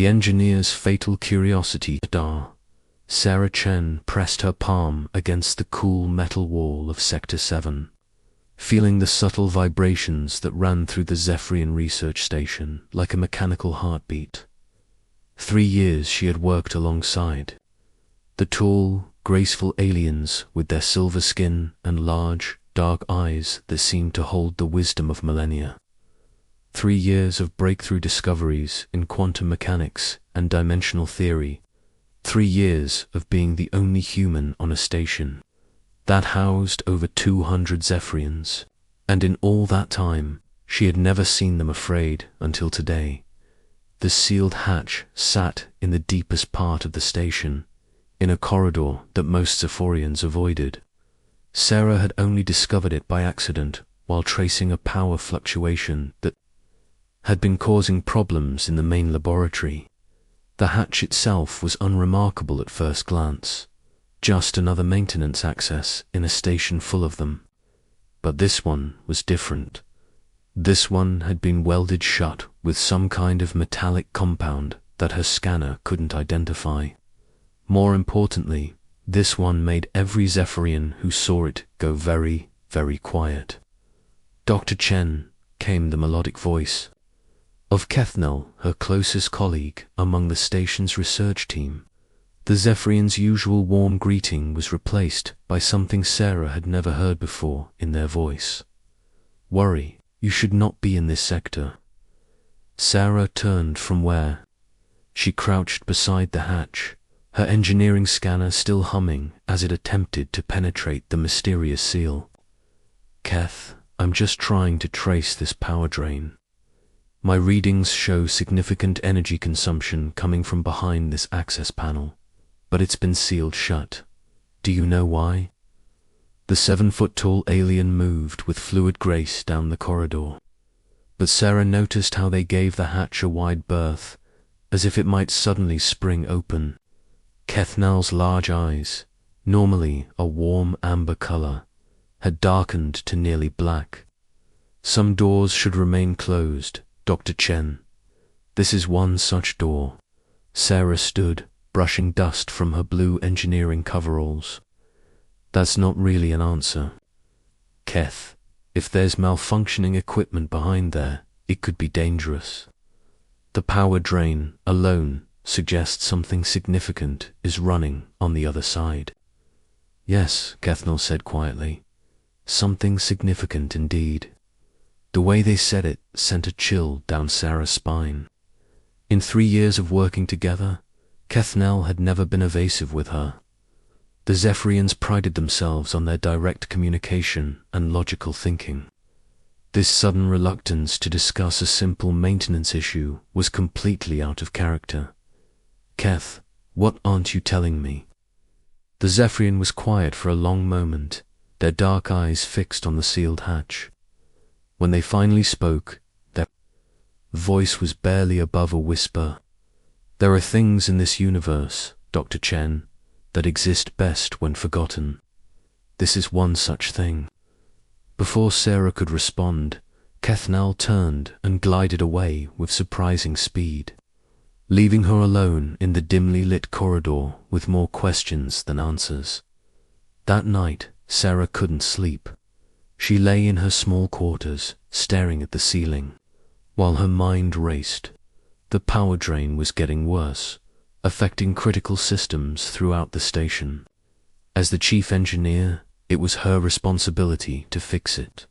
The engineer's fatal curiosity. Sarah Chen pressed her palm against the cool metal wall of Sector 7, feeling the subtle vibrations that ran through the Zephyrian research station like a mechanical heartbeat. 3 years she had worked alongside the tall, graceful aliens with their silver skin and large, dark eyes that seemed to hold the wisdom of millennia. 3 years of breakthrough discoveries in quantum mechanics and dimensional theory. 3 years of being the only human on a station that housed over 200 Zephyrians. And in all that time, she had never seen them afraid until today. The sealed hatch sat in the deepest part of the station, in a corridor that most Zephorians avoided. Sarah had only discovered it by accident while tracing a power fluctuation that had been causing problems in the main laboratory. The hatch itself was unremarkable at first glance, just another maintenance access in a station full of them. But this one was different. This one had been welded shut with some kind of metallic compound that her scanner couldn't identify. More importantly, this one made every Zephirian who saw it go very, very quiet. "Dr. Chen," came the melodic voice of Kethnel, her closest colleague among the station's research team. The Zephirian's usual warm greeting was replaced by something Sarah had never heard before in their voice. "Worry, you should not be in this sector." Sarah turned from where she crouched beside the hatch, her engineering scanner still humming as it attempted to penetrate the mysterious seal. "Keth, I'm just trying to trace this power drain. My readings show significant energy consumption coming from behind this access panel, but it's been sealed shut. Do you know why?" The 7-foot-tall alien moved with fluid grace down the corridor, but Sarah noticed how they gave the hatch a wide berth, as if it might suddenly spring open. Kethnel's large eyes, normally a warm amber color, had darkened to nearly black. "Some doors should remain closed, Dr. Chen. This is one such door." Sarah stood, brushing dust from her blue engineering coveralls. "That's not really an answer. Keth, if there's malfunctioning equipment behind there, it could be dangerous. The power drain alone suggests something significant is running on the other side." "Yes," Kethnel said quietly. "Something significant indeed." The way they said it sent a chill down Sarah's spine. In 3 years of working together, Kethnel had never been evasive with her. The Zephirians prided themselves on their direct communication and logical thinking. This sudden reluctance to discuss a simple maintenance issue was completely out of character. "Keth, what aren't you telling me?" The Zephirian was quiet for a long moment, their dark eyes fixed on the sealed hatch. When they finally spoke, their voice was barely above a whisper. "There are things in this universe, Dr. Chen, that exist best when forgotten. This is one such thing." Before Sarah could respond, Kethnel turned and glided away with surprising speed, leaving her alone in the dimly lit corridor with more questions than answers. That night, Sarah couldn't sleep. She lay in her small quarters, staring at the ceiling, while her mind raced. The power drain was getting worse, affecting critical systems throughout the station. As the chief engineer, it was her responsibility to fix it.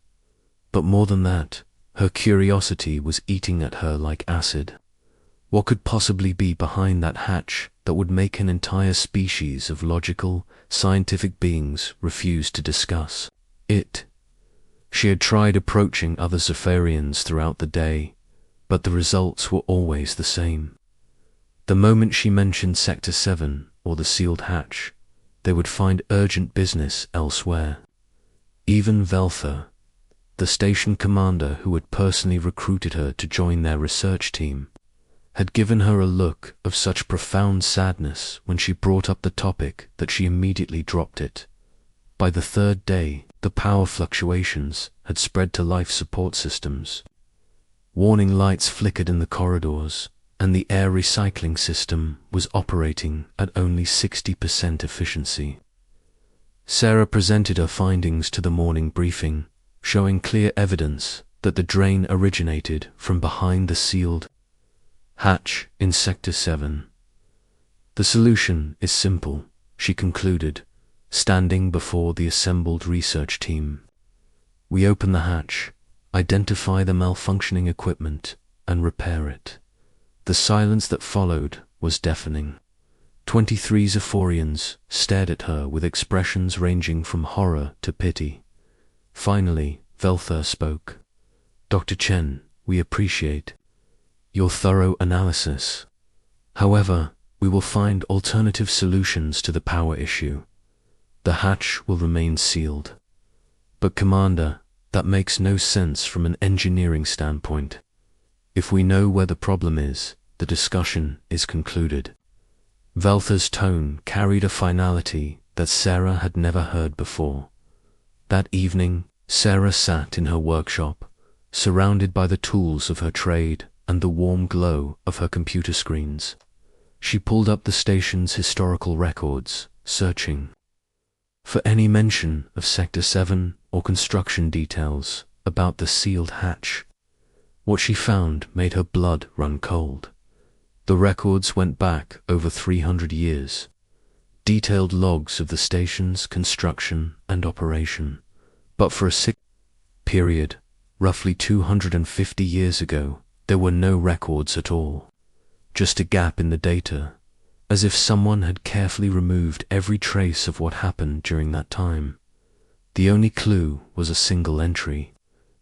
But more than that, her curiosity was eating at her like acid. What could possibly be behind that hatch that would make an entire species of logical, scientific beings refuse to discuss it? She had tried approaching other Zephirians throughout the day, but the results were always the same. The moment she mentioned Sector 7 or the sealed hatch, they would find urgent business elsewhere. Even Velther, the station commander who had personally recruited her to join their research team, had given her a look of such profound sadness when she brought up the topic that she immediately dropped it. By the 3rd day, the power fluctuations had spread to life support systems. Warning lights flickered in the corridors, and the air recycling system was operating at only 60% efficiency. Sarah presented her findings to the morning briefing, showing clear evidence that the drain originated from behind the sealed hatch in Sector 7. The solution is simple, she concluded, standing before the assembled research team. We open the hatch, identify the malfunctioning equipment, and repair it. The silence that followed was deafening. 23 Zephyrians stared at her with expressions ranging from horror to pity. Finally, Velther spoke. Dr. Chen, we appreciate your thorough analysis. However, we will find alternative solutions to the power issue. The hatch will remain sealed. But Commander, that makes no sense from an engineering standpoint. If we know where the problem is, the discussion is concluded. Velther's tone carried a finality that Sarah had never heard before. That evening, Sarah sat in her workshop, surrounded by the tools of her trade and the warm glow of her computer screens. She pulled up the station's historical records, searching for any mention of Sector 7 or construction details about the sealed hatch. What she found made her blood run cold. The records went back over 300 years. Detailed logs of the station's construction and operation. But for a period, roughly 250 years ago, there were no records at all. Just a gap in the data, as if someone had carefully removed every trace of what happened during that time. The only clue was a single entry,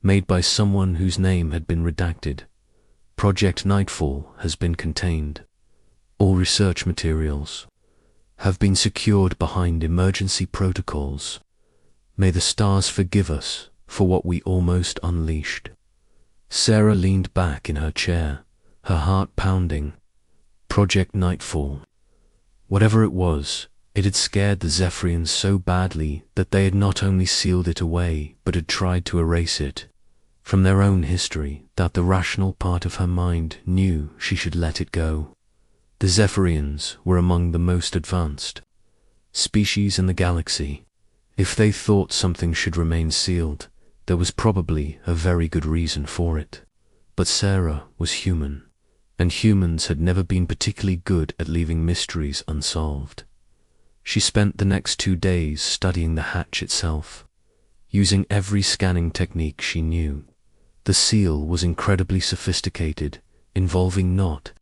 made by someone whose name had been redacted. Project Nightfall has been contained. All research materials have been secured behind emergency protocols. May the stars forgive us for what we almost unleashed. Sarah leaned back in her chair, her heart pounding. Project Nightfall. Whatever it was, it had scared the Zephyrians so badly that they had not only sealed it away, but had tried to erase it from their own history, that the rational part of her mind knew she should let it go. The Zephyrians were among the most advanced species in the galaxy. If they thought something should remain sealed, there was probably a very good reason for it. But Sarah was human, and humans had never been particularly good at leaving mysteries unsolved. She spent the next 2 days studying the hatch itself, using every scanning technique she knew. The seal was incredibly sophisticated, involving not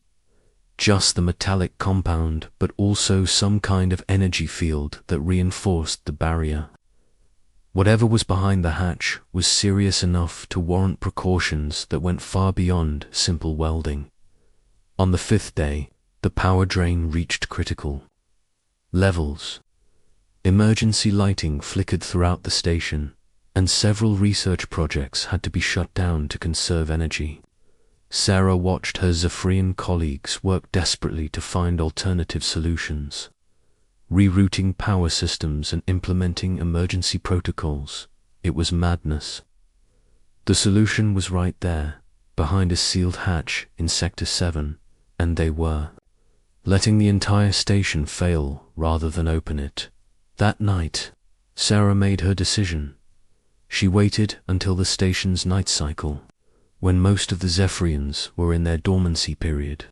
just the metallic compound, but also some kind of energy field that reinforced the barrier. Whatever was behind the hatch was serious enough to warrant precautions that went far beyond simple welding. On the 5th day, the power drain reached critical levels. Emergency lighting flickered throughout the station, and several research projects had to be shut down to conserve energy. Sarah watched her Zephyrian colleagues work desperately to find alternative solutions, rerouting power systems and implementing emergency protocols. It was madness. The solution was right there, behind a sealed hatch in Sector 7, and they were letting the entire station fail rather than open it. That night, Sarah made her decision. She waited until the station's night cycle, when most of the Zephyrians were in their dormancy period.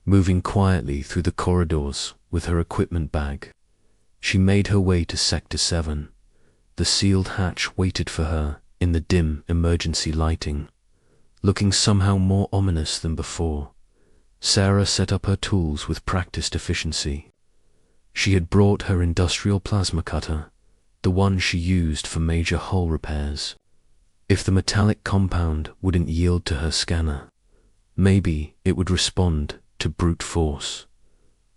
Moving quietly through the corridors with her equipment bag, she made her way to Sector 7. The sealed hatch waited for her in the dim emergency lighting, looking somehow more ominous than before. Sarah set up her tools with practiced efficiency. She had brought her industrial plasma cutter, the one she used for major hull repairs. If the metallic compound wouldn't yield to her scanner, maybe it would respond to brute force.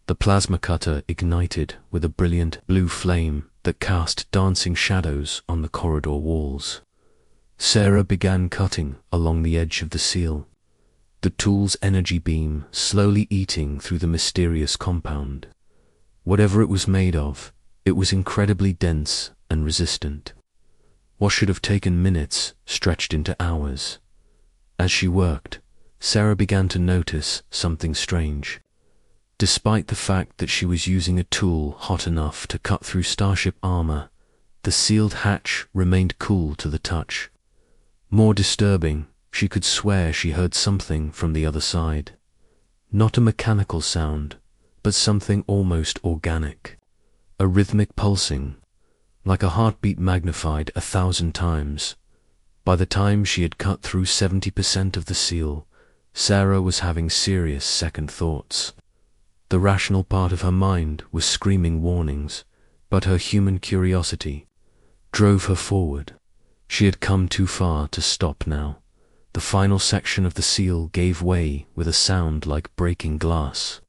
The plasma cutter ignited with a brilliant blue flame that cast dancing shadows on the corridor walls. Sarah began cutting along the edge of the seal, the tool's energy beam slowly eating through the mysterious compound. Whatever it was made of, it was incredibly dense and resistant. What should have taken minutes stretched into hours. As she worked, Sarah began to notice something strange. Despite the fact that she was using a tool hot enough to cut through starship armor, the sealed hatch remained cool to the touch. More disturbing, she could swear she heard something from the other side. Not a mechanical sound, but something almost organic. A rhythmic pulsing, like a heartbeat magnified 1,000 times. By the time she had cut through 70% of the seal, Sarah was having serious second thoughts. The rational part of her mind was screaming warnings, but her human curiosity drove her forward. She had come too far to stop now. The final section of the seal gave way with a sound like breaking glass.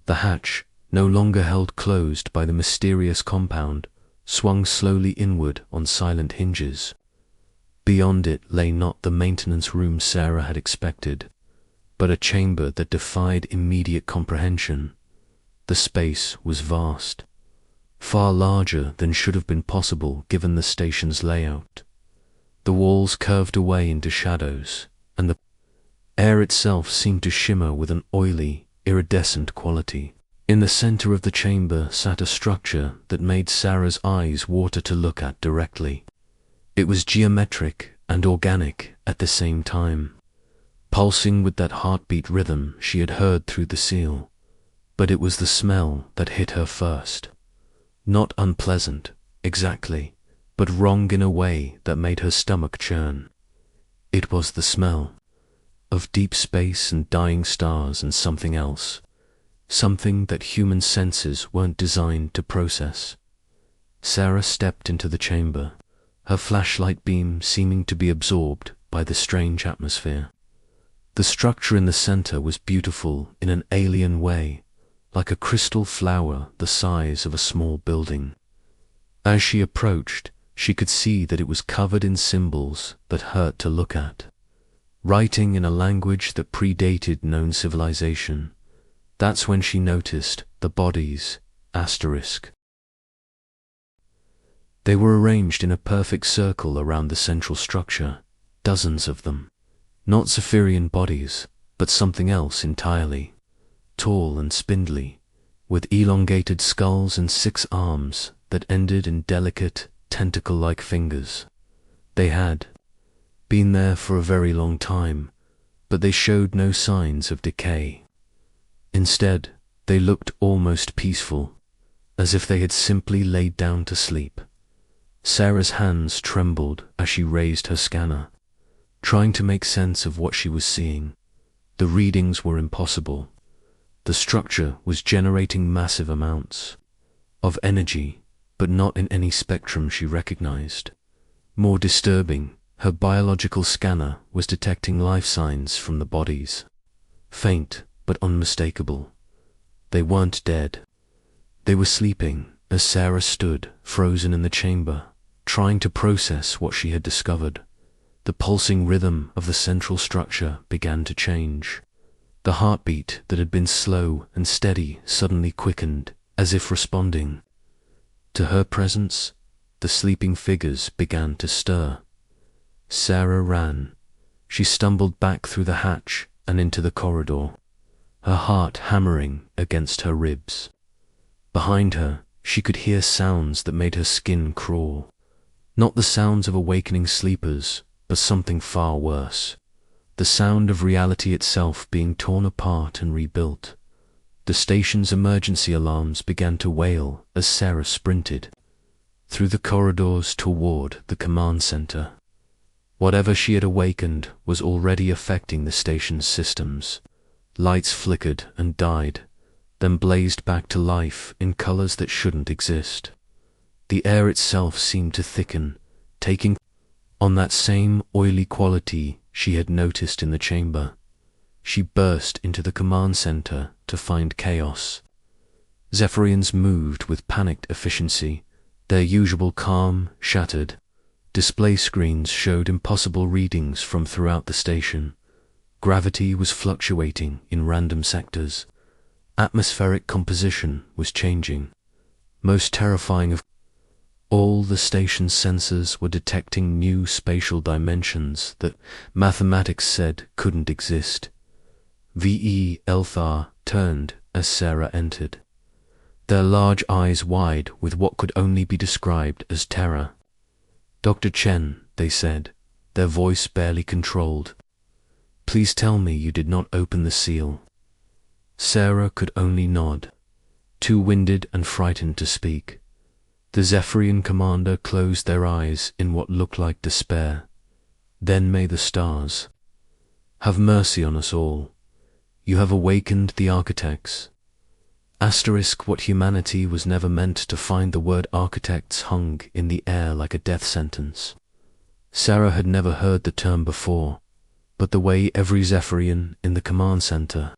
The hatch, no longer held closed by the mysterious compound, swung slowly inward on silent hinges. Beyond it lay not the maintenance room Sarah had expected, but a chamber that defied immediate comprehension. The space was vast, far larger than should have been possible given the station's layout. The walls curved away into shadows, and the air itself seemed to shimmer with an oily, iridescent quality. In the center of the chamber sat a structure that made Sarah's eyes water to look at directly. It was geometric and organic at the same time, pulsing with that heartbeat rhythm she had heard through the seal. But it was the smell that hit her first. Not unpleasant, exactly, but wrong in a way that made her stomach churn. It was the smell of deep space and dying stars and something else, something that human senses weren't designed to process. Sarah stepped into the chamber, her flashlight beam seeming to be absorbed by the strange atmosphere. The structure in the center was beautiful in an alien way, like a crystal flower the size of a small building. As she approached, she could see that it was covered in symbols that hurt to look at, writing in a language that predated known civilization. That's when she noticed the bodies, asterisk. They were arranged in a perfect circle around the central structure, dozens of them. Not Zephyrian bodies, but something else entirely. Tall and spindly, with elongated skulls and 6 arms that ended in delicate, tentacle-like fingers. They had been there for a very long time, but they showed no signs of decay. Instead, they looked almost peaceful, as if they had simply laid down to sleep. Sarah's hands trembled as she raised her scanner, trying to make sense of what she was seeing. The readings were impossible. The structure was generating massive amounts of energy, but not in any spectrum she recognized. More disturbing, her biological scanner was detecting life signs from the bodies. Faint, but unmistakable. They weren't dead. They were sleeping as Sarah stood, frozen in the chamber, trying to process what she had discovered. The pulsing rhythm of the central structure began to change. The heartbeat that had been slow and steady suddenly quickened, as if responding to her presence. The sleeping figures began to stir. Sarah ran. She stumbled back through the hatch and into the corridor, her heart hammering against her ribs. Behind her, she could hear sounds that made her skin crawl. Not the sounds of awakening sleepers, but something far worse. The sound of reality itself being torn apart and rebuilt. The station's emergency alarms began to wail as Sarah sprinted through the corridors toward the command center. Whatever she had awakened was already affecting the station's systems. Lights flickered and died, then blazed back to life in colors that shouldn't exist. The air itself seemed to thicken, taking on that same oily quality she had noticed in the chamber. She burst into the command center to find chaos. Zephyrians moved with panicked efficiency, their usual calm shattered. Display screens showed impossible readings from throughout the station. Gravity was fluctuating in random sectors. Atmospheric composition was changing. Most terrifying of all, the station's sensors were detecting new spatial dimensions that mathematics said couldn't exist. V.E. Elthar turned as Sarah entered, their large eyes wide with what could only be described as terror. "Dr. Chen," they said, their voice barely controlled, "please tell me you did not open the seal." Sarah could only nod, too winded and frightened to speak. The Zephyrian commander closed their eyes in what looked like despair. "Then may the stars have mercy on us all. You have awakened the architects." What humanity was never meant to find the word architects hung in the air like a death sentence. Sarah had never heard the term before, but the way every Zephyrian in the command center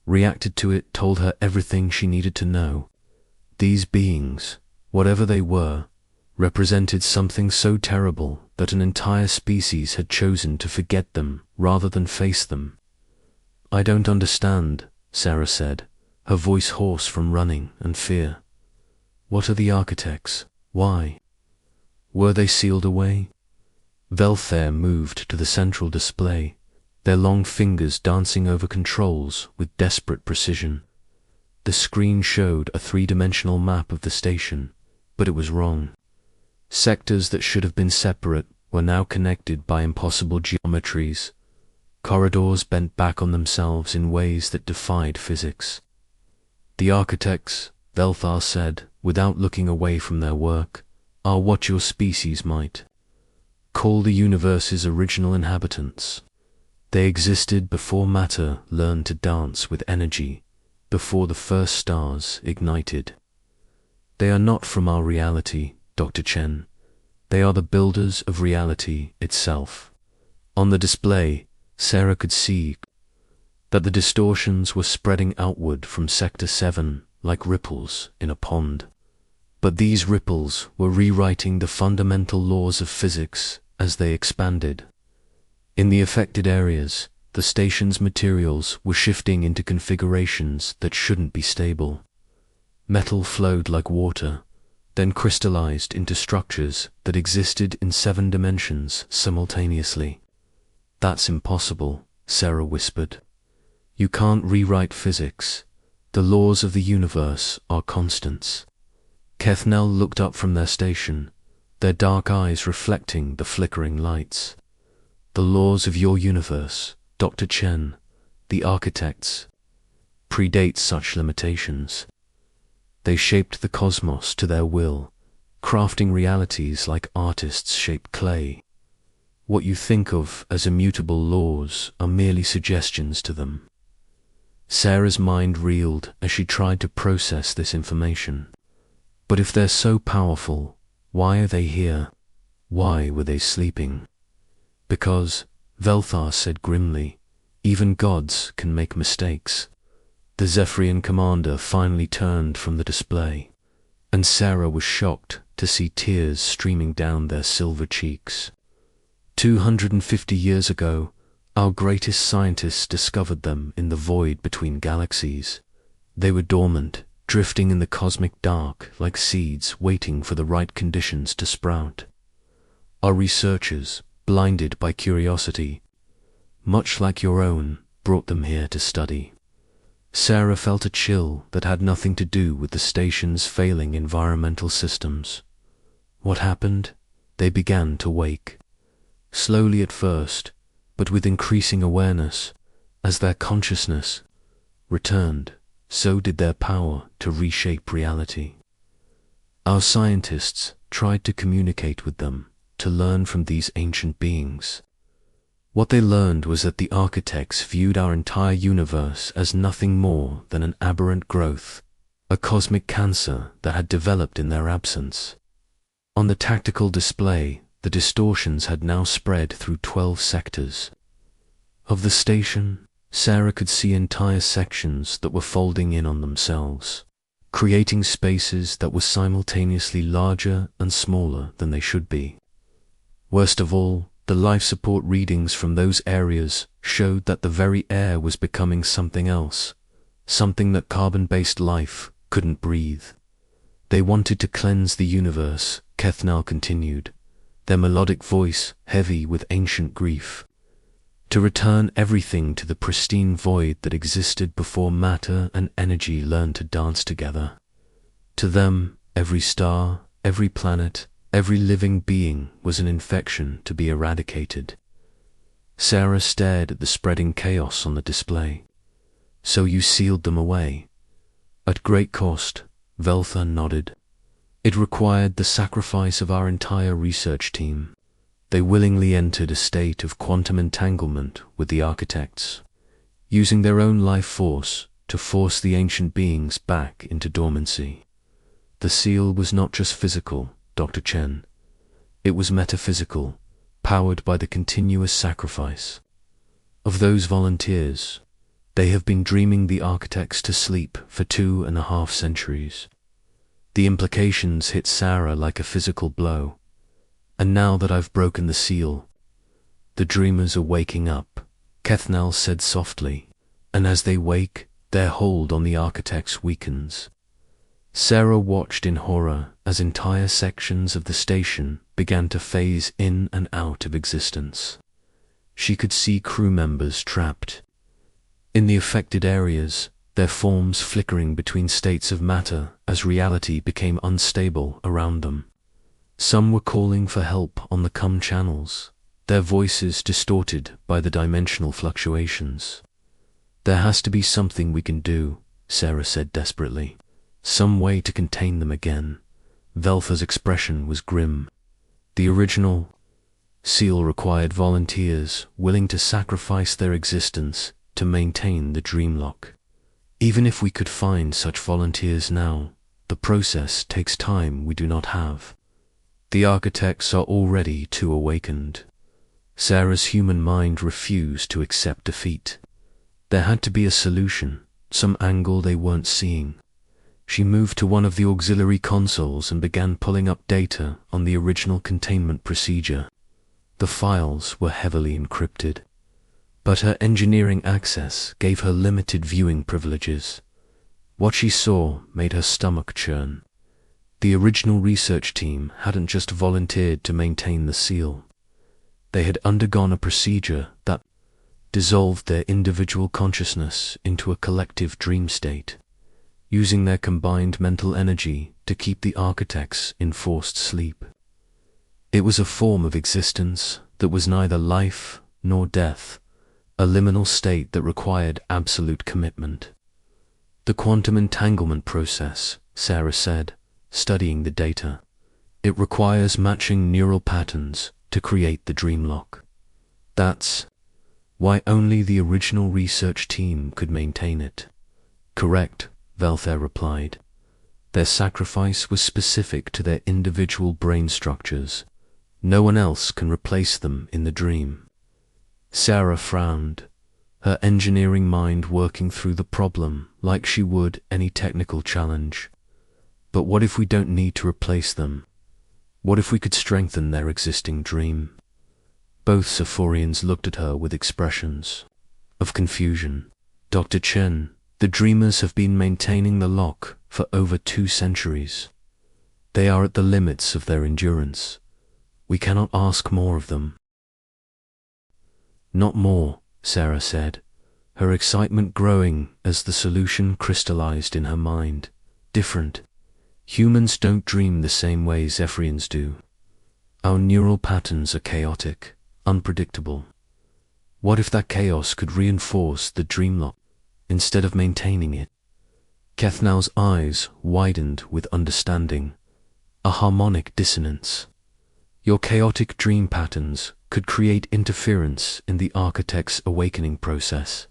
reacted to it told her everything she needed to know. These beings, whatever they were, represented something so terrible that an entire species had chosen to forget them rather than face them. "I don't understand," Sarah said, her voice hoarse from running and fear. "What are the architects? Why? Were they sealed away?" Velthair moved to the central display, their long fingers dancing over controls with desperate precision. The screen showed a three-dimensional map of the station, but it was wrong. Sectors that should have been separate were now connected by impossible geometries. Corridors bent back on themselves in ways that defied physics. "The architects," Velthar said, without looking away from their work, "are what your species might call the universe's original inhabitants. They existed before matter learned to dance with energy, before the first stars ignited. They are not from our reality, Dr. Chen. They are the builders of reality itself." On the display, Sarah could see that the distortions were spreading outward from Sector 7 like ripples in a pond. But these ripples were rewriting the fundamental laws of physics as they expanded. In the affected areas, the station's materials were shifting into configurations that shouldn't be stable. Metal flowed like water, then crystallized into structures that existed in 7 dimensions simultaneously. "That's impossible," Sarah whispered. "You can't rewrite physics. The laws of the universe are constants." Kethnel looked up from their station, their dark eyes reflecting the flickering lights. "The laws of your universe, Dr. Chen, the architects, predate such limitations. They shaped the cosmos to their will, crafting realities like artists shape clay. What you think of as immutable laws are merely suggestions to them." Sarah's mind reeled as she tried to process this information. But if they're so powerful, why are they here? Why were they sleeping? "Because," Velthar said grimly, "even gods can make mistakes." The Zephyrian commander finally turned from the display, and Sarah was shocked to see tears streaming down their silver cheeks. 250 years ago, our greatest scientists discovered them in the void between galaxies. They were dormant, drifting in the cosmic dark like seeds waiting for the right conditions to sprout. Our researchers, blinded by curiosity, much like your own, brought them here to study. Sarah felt a chill that had nothing to do with the station's failing environmental systems. What happened? They began to wake. Slowly at first, but with increasing awareness. As their consciousness returned, so did their power to reshape reality. Our scientists tried to communicate with them, to learn from these ancient beings. What they learned was that the architects viewed our entire universe as nothing more than an aberrant growth, a cosmic cancer that had developed in their absence. On the tactical display, the distortions had now spread through 12 sectors. Of the station, Sarah could see entire sections that were folding in on themselves, creating spaces that were simultaneously larger and smaller than they should be. Worst of all, the life support readings from those areas showed that the very air was becoming something else, something that carbon-based life couldn't breathe. "They wanted to cleanse the universe," Kethnal continued, their melodic voice heavy with ancient grief. to return everything to the pristine void that existed before matter and energy learned to dance together. To them, every star, every planet, every living being was an infection to be eradicated. Sarah stared at the spreading chaos on the display. So you sealed them away? At great cost, Veltha nodded. It required the sacrifice of our entire research team. They willingly entered a state of quantum entanglement with the architects, using their own life force to force the ancient beings back into dormancy. The seal was not just physical, Dr. Chen. It was metaphysical, powered by the continuous sacrifice of those volunteers. They have been dreaming the architects to sleep for 2.5 centuries. The implications hit Sarah like a physical blow. And now that I've broken the seal, the dreamers are waking up, Kethnal said softly, and as they wake, their hold on the architects weakens. Sarah watched in horror as entire sections of the station began to phase in and out of existence. She could see crew members trapped in the affected areas, their forms flickering between states of matter as reality became unstable around them. Some were calling for help on the comm channels, their voices distorted by the dimensional fluctuations. There has to be something we can do, Sarah said desperately. Some way to contain them again. Veltha's expression was grim. The original seal required volunteers willing to sacrifice their existence to maintain the dreamlock. Even if we could find such volunteers now, the process takes time we do not have. The architects are already too awakened. Sarah's human mind refused to accept defeat. There had to be a solution, some angle they weren't seeing. She moved to one of the auxiliary consoles and began pulling up data on the original containment procedure. The files were heavily encrypted, but her engineering access gave her limited viewing privileges. What she saw made her stomach churn. The original research team hadn't just volunteered to maintain the seal. They had undergone a procedure that dissolved their individual consciousness into a collective dream state, using their combined mental energy to keep the architects in forced sleep. It was a form of existence that was neither life nor death, a liminal state that required absolute commitment. The quantum entanglement process, Sarah said, studying the data. It requires matching neural patterns to create the dreamlock. That's why only the original research team could maintain it. Correct, Veltha replied. Their sacrifice was specific to their individual brain structures. No one else can replace them in the dream. Sarah frowned, her engineering mind working through the problem like she would any technical challenge. But what if we don't need to replace them? What if we could strengthen their existing dream? Both Sephorians looked at her with expressions of confusion. Dr. Chen, the dreamers have been maintaining the lock for over 2 centuries. They are at the limits of their endurance. We cannot ask more of them. Not more, Sarah said, her excitement growing as the solution crystallized in her mind. Different. Humans don't dream the same way Zephyrians do. Our neural patterns are chaotic, unpredictable. What if that chaos could reinforce the dreamlock instead of maintaining it? Kethnal's eyes widened with understanding, a harmonic dissonance. Your chaotic dream patterns could create interference in the architect's awakening process.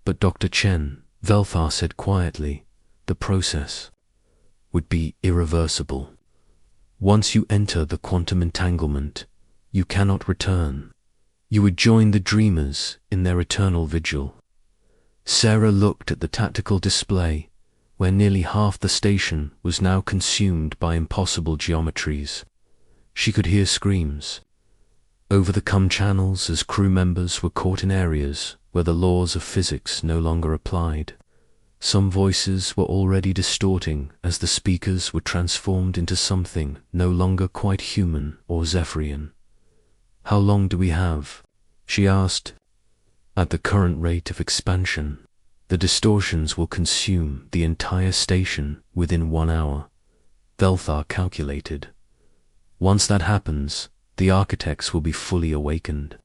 But Dr. Chen, Veltha said quietly, the process would be irreversible. Once you enter the quantum entanglement, you cannot return. You would join the dreamers in their eternal vigil. Sarah looked at the tactical display, where nearly half the station was now consumed by impossible geometries. She could hear screams over the comm channels as crew members were caught in areas where the laws of physics no longer applied. Some voices were already distorting as the speakers were transformed into something no longer quite human or Zephyrian. How long do we have? She asked, At the current rate of expansion, the distortions will consume the entire station within 1 hour, Velthar calculated. Once that happens, the architects will be fully awakened.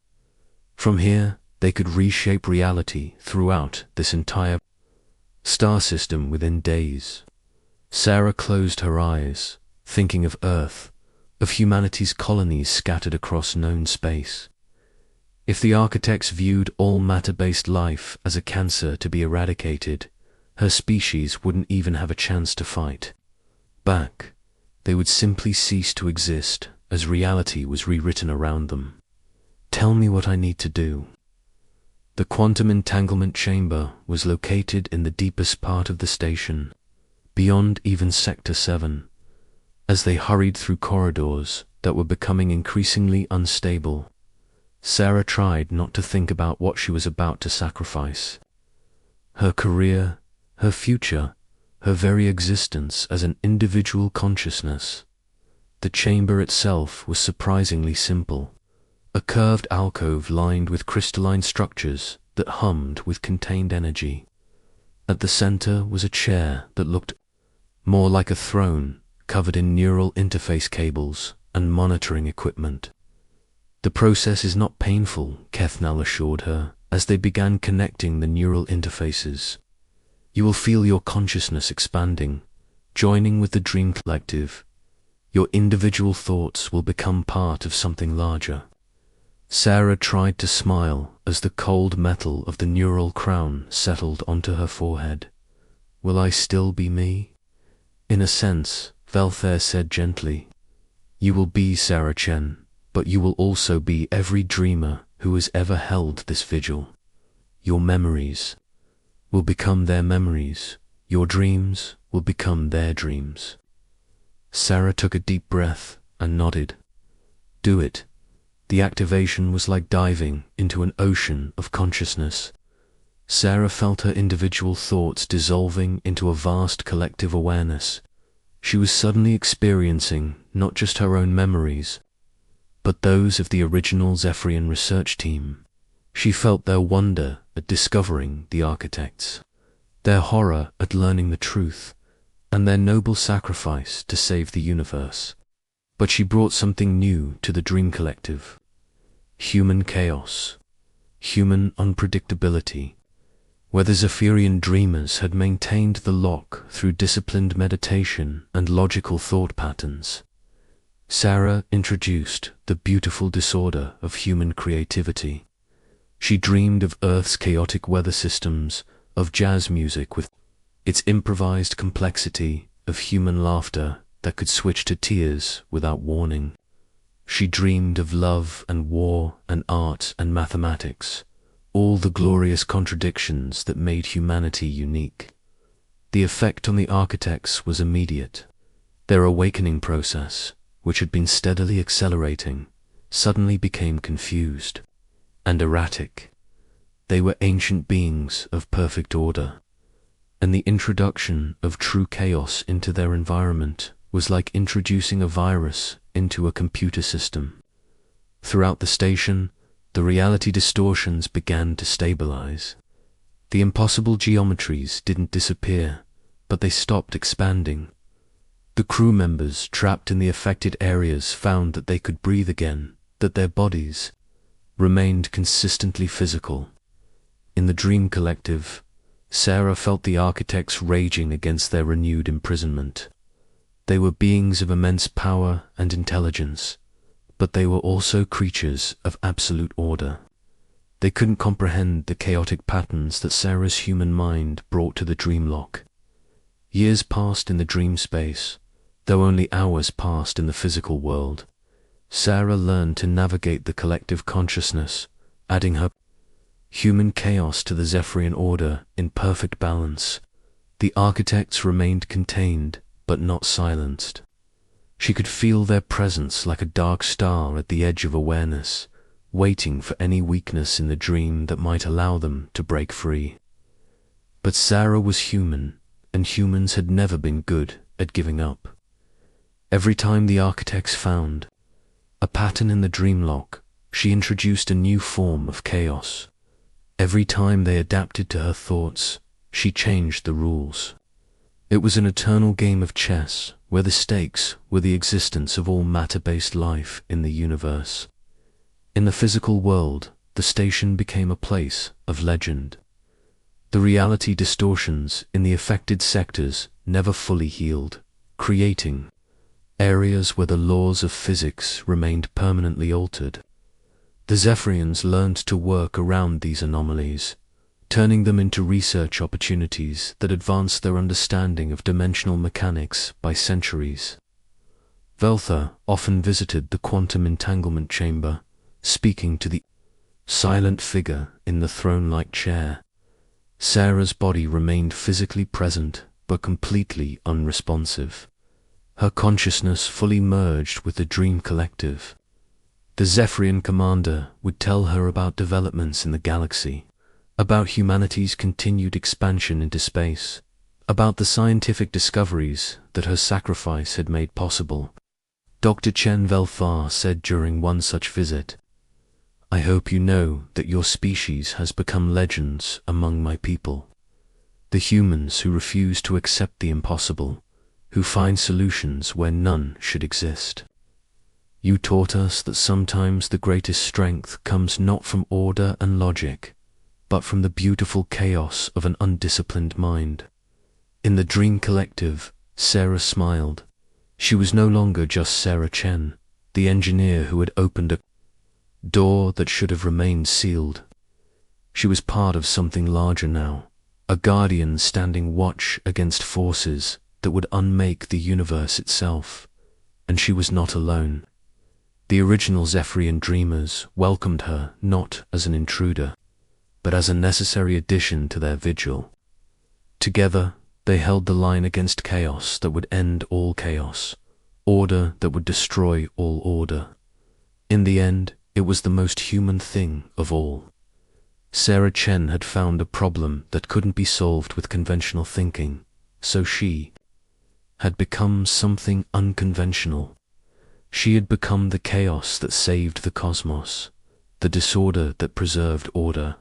From here, they could reshape reality throughout this entire star system within days. Sarah closed her eyes, thinking of Earth, of humanity's colonies scattered across known space. If the architects viewed all matter-based life as a cancer to be eradicated, her species wouldn't even have a chance to fight back. They would simply cease to exist as reality was rewritten around them. Tell me what I need to do. The quantum entanglement chamber was located in the deepest part of the station, beyond even Sector 7. As they hurried through corridors that were becoming increasingly unstable, Sarah tried not to think about what she was about to sacrifice. Her career, her future, her very existence as an individual consciousness. The chamber itself was surprisingly simple. A curved alcove lined with crystalline structures that hummed with contained energy. At the center was a chair that looked more like a throne, covered in neural interface cables and monitoring equipment. The process is not painful, Kethnal assured her, as they began connecting the neural interfaces. You will feel your consciousness expanding, joining with the dream collective. Your individual thoughts will become part of something larger. Sarah tried to smile as the cold metal of the neural crown settled onto her forehead. Will I still be me? In a sense, Velthar said gently. You will be Sarah Chen, but you will also be every dreamer who has ever held this vigil. Your memories will become their memories. Your dreams will become their dreams. Sarah took a deep breath and nodded. Do it. The activation was like diving into an ocean of consciousness. Sarah felt her individual thoughts dissolving into a vast collective awareness. She was suddenly experiencing not just her own memories, but those of the original Zephyrian research team. She felt their wonder at discovering the architects, their horror at learning the truth, and their noble sacrifice to save the universe. But she brought something new to the Dream Collective. Human chaos, human unpredictability. Where the Zephyrian dreamers had maintained the lock through disciplined meditation and logical thought patterns, Sarah introduced the beautiful disorder of human creativity. She dreamed of Earth's chaotic weather systems, of jazz music with its improvised complexity, of human laughter that could switch to tears without warning. She dreamed of love and war and art and mathematics, all the glorious contradictions that made humanity unique. The effect on the architects was immediate. Their awakening process, which had been steadily accelerating, suddenly became confused and erratic. They were ancient beings of perfect order, and the introduction of true chaos into their environment was like introducing a virus into a computer system. Throughout the station, the reality distortions began to stabilize. The impossible geometries didn't disappear, but they stopped expanding. The crew members trapped in the affected areas found that they could breathe again, that their bodies remained consistently physical. In the Dream Collective, Sarah felt the architects raging against their renewed imprisonment. They were beings of immense power and intelligence, but they were also creatures of absolute order. They couldn't comprehend the chaotic patterns that Sarah's human mind brought to the dreamlock. Years passed in the dream space, though only hours passed in the physical world. Sarah learned to navigate the collective consciousness, adding her human chaos to the Zephyrian order in perfect balance. The architects remained contained, but not silenced. She could feel their presence like a dark star at the edge of awareness, waiting for any weakness in the dream that might allow them to break free. But Sarah was human, and humans had never been good at giving up. Every time the architects found a pattern in the dreamlock, she introduced a new form of chaos. Every time they adapted to her thoughts, she changed the rules. It was an eternal game of chess, where the stakes were the existence of all matter-based life in the universe. In the physical world, the station became a place of legend. The reality distortions in the affected sectors never fully healed, creating areas where the laws of physics remained permanently altered. The Zephyrians learned to work around these anomalies, turning them into research opportunities that advanced their understanding of dimensional mechanics by centuries. Veltha often visited the quantum entanglement chamber, speaking to the silent figure in the throne-like chair. Sarah's body remained physically present but completely unresponsive. Her consciousness fully merged with the dream collective. The Zephyrian commander would tell her about developments in the galaxy, about humanity's continued expansion into space, about the scientific discoveries that her sacrifice had made possible. Dr. Chen Velfar said during one such visit, "I hope you know that your species has become legends among my people. The humans who refuse to accept the impossible, who find solutions where none should exist. You taught us that sometimes the greatest strength comes not from order and logic, but from the beautiful chaos of an undisciplined mind." In the dream collective, Sarah smiled. She was no longer just Sarah Chen, the engineer who had opened a door that should have remained sealed. She was part of something larger now, a guardian standing watch against forces that would unmake the universe itself. And she was not alone. The original Zephyrian dreamers welcomed her not as an intruder, but as a necessary addition to their vigil. Together, they held the line against chaos that would end all chaos, order that would destroy all order. In the end, it was the most human thing of all. Sarah Chen had found a problem that couldn't be solved with conventional thinking, so she had become something unconventional. She had become the chaos that saved the cosmos, the disorder that preserved order.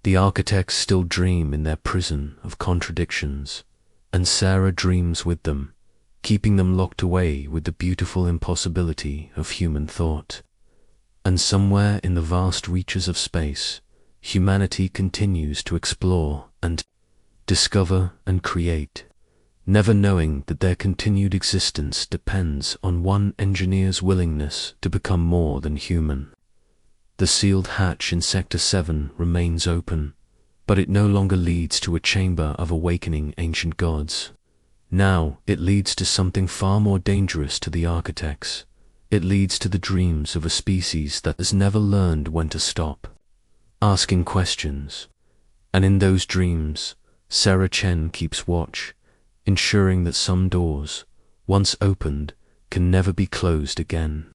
The architects still dream in their prison of contradictions, and Sarah dreams with them, keeping them locked away with the beautiful impossibility of human thought. And somewhere in the vast reaches of space, humanity continues to explore and discover and create, never knowing that their continued existence depends on one engineer's willingness to become more than human. The sealed hatch in Sector 7 remains open, but it no longer leads to a chamber of awakening ancient gods. Now it leads to something far more dangerous to the architects. It leads to the dreams of a species that has never learned when to stop asking questions. And in those dreams, Sarah Chen keeps watch, ensuring that some doors, once opened, can never be closed again.